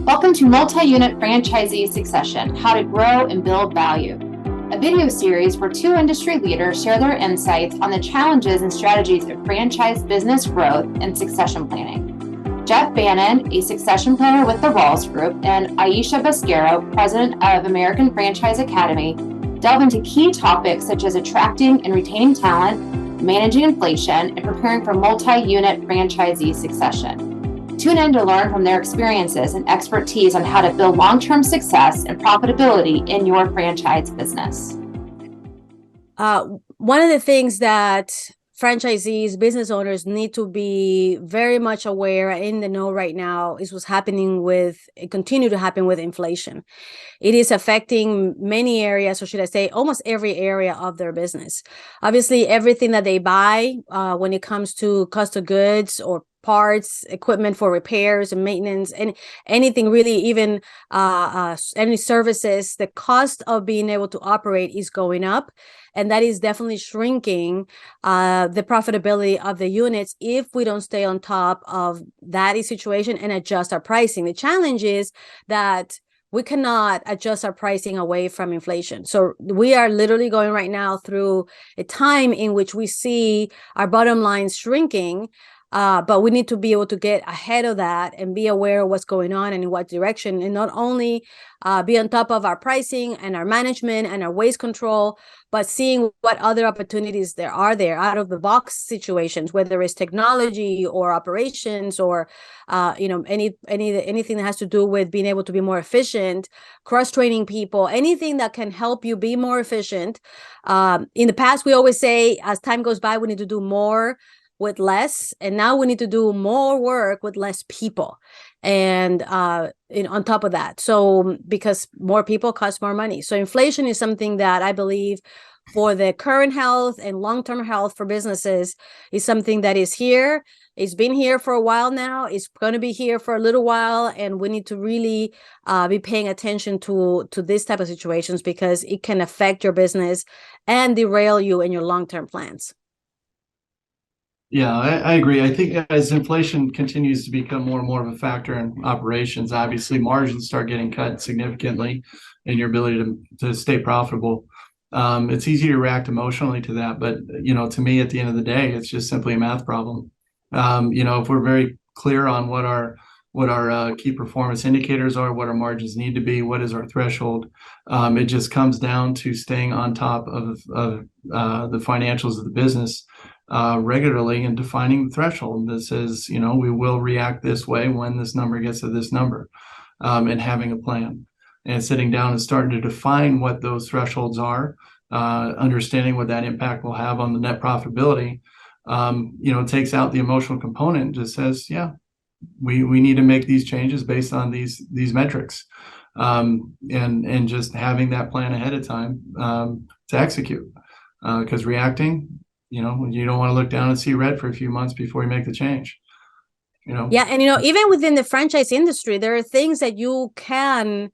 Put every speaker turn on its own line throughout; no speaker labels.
Welcome to Multi-Unit Franchisee Succession, How to Grow and Build Value, a video series where two industry leaders share their insights on the challenges and strategies of franchise business growth and succession planning. Jeff Bannon, a succession planner with the Rawls Group, and Aicha Bascaro, president of American Franchise Academy, delve into key topics such as attracting and retaining talent, managing inflation, and preparing for multi-unit franchisee succession. Tune in to learn from their experiences and expertise on how to build long-term success and profitability in your franchise business.
One of the things that franchisees, business owners need to be very much aware in the know right now is what's happening continue to happen with inflation. It is affecting many areas, or should I say almost every area of their business. Obviously, everything that they buy when it comes to cost of goods or parts, equipment for repairs and maintenance, and anything really, even any services, the cost of being able to operate is going up. And that is definitely shrinking the profitability of the units if we don't stay on top of that situation and adjust our pricing. The challenge is that we cannot adjust our pricing away from inflation. So we are literally going right now through a time in which we see our bottom line shrinking. But we need to be able to get ahead of that and be aware of what's going on and in what direction, and not only be on top of our pricing and our management and our waste control, but seeing what other opportunities there are out of the box situations, whether it's technology or operations or anything that has to do with being able to be more efficient, cross-training people, anything that can help you be more efficient. In the past, we always say, as time goes by, we need to do more with less, and now we need to do more work with less people, and on top of that, so because more people cost more money. So inflation is something that I believe for the current health and long-term health for businesses is something that is here. It's been here for a while now. It's going to be here for a little while, and we need to really be paying attention to this type of situations, because it can affect your business and derail you in your long-term plans.
Yeah, I agree. I think as inflation continues to become more and more of a factor in operations, obviously margins start getting cut significantly in your ability to stay profitable. It's easy to react emotionally to that, but to me, at the end of the day, it's just simply a math problem. If we're very clear on what our key performance indicators are, what our margins need to be, what is our threshold, it just comes down to staying on top of the financials of the business regularly, and defining the threshold that says, we will react this way when this number gets to this number, and having a plan and sitting down and starting to define what those thresholds are, understanding what that impact will have on the net profitability. Takes out the emotional component and just says, yeah, we need to make these changes based on these metrics, and just having that plan ahead of time to execute, because reacting, you don't want to look down and see red for a few months before you make the change.
Yeah, and even within the franchise industry, there are things that you can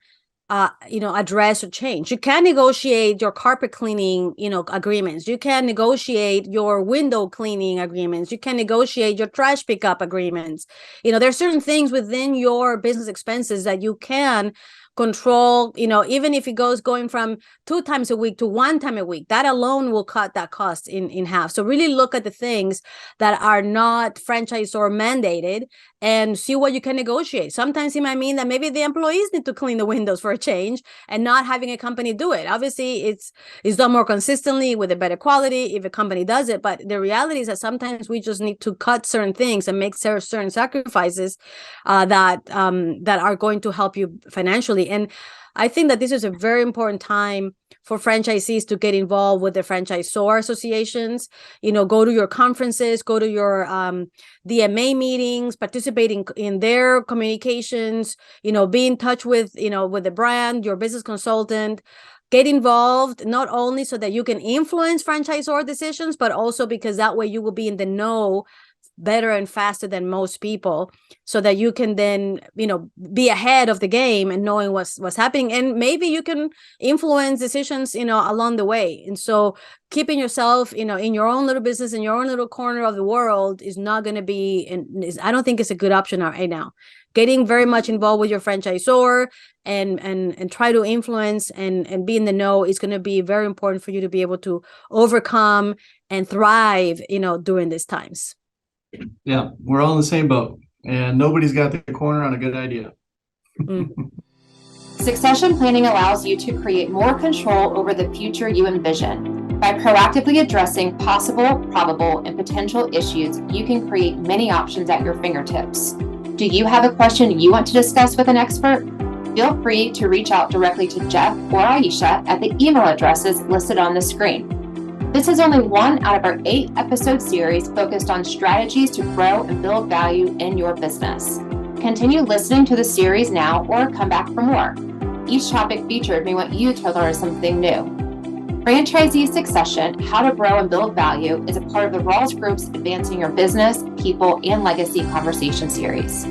address or change. You can negotiate your carpet cleaning, agreements. You can negotiate your window cleaning agreements. You can negotiate your trash pickup agreements. There's certain things within your business expenses that you can control, even if it going from 2 times a week to 1 time a week, that alone will cut that cost in half. So really look at the things that are not franchisor mandated and see what you can negotiate. Sometimes it might mean that maybe the employees need to clean the windows for a change and not having a company do it. Obviously, it's done more consistently with a better quality if a company does it. But the reality is that sometimes we just need to cut certain things and make certain sacrifices that are going to help you financially. And I think that this is a very important time for franchisees to get involved with the franchisor associations, go to your conferences, go to your DMA meetings, participate in their communications, be in touch with the brand, your business consultant. Get involved, not only so that you can influence franchisor decisions, but also because that way you will be in the know better and faster than most people, so that you can then, be ahead of the game and knowing what's happening. And maybe you can influence decisions, along the way. And so keeping yourself, in your own little business, in your own little corner of the world is not going to be, I don't think it's a good option right now. Getting very much involved with your franchisor and try to influence and be in the know is going to be very important for you to be able to overcome and thrive, during these times.
Yeah, we're all in the same boat, and nobody's got the corner on a good idea.
Succession planning allows you to create more control over the future you envision. By proactively addressing possible, probable, and potential issues, you can create many options at your fingertips. Do you have a question you want to discuss with an expert? Feel free to reach out directly to Jeff or Aicha at the email addresses listed on the screen. This is only one out of our 8-episode series focused on strategies to grow and build value in your business. Continue listening to the series now or come back for more. Each topic featured may want you to learn something new. Franchisee Succession, How to Grow and Build Value is a part of the Rawls Group's Advancing Your Business, People, and Legacy Conversation series.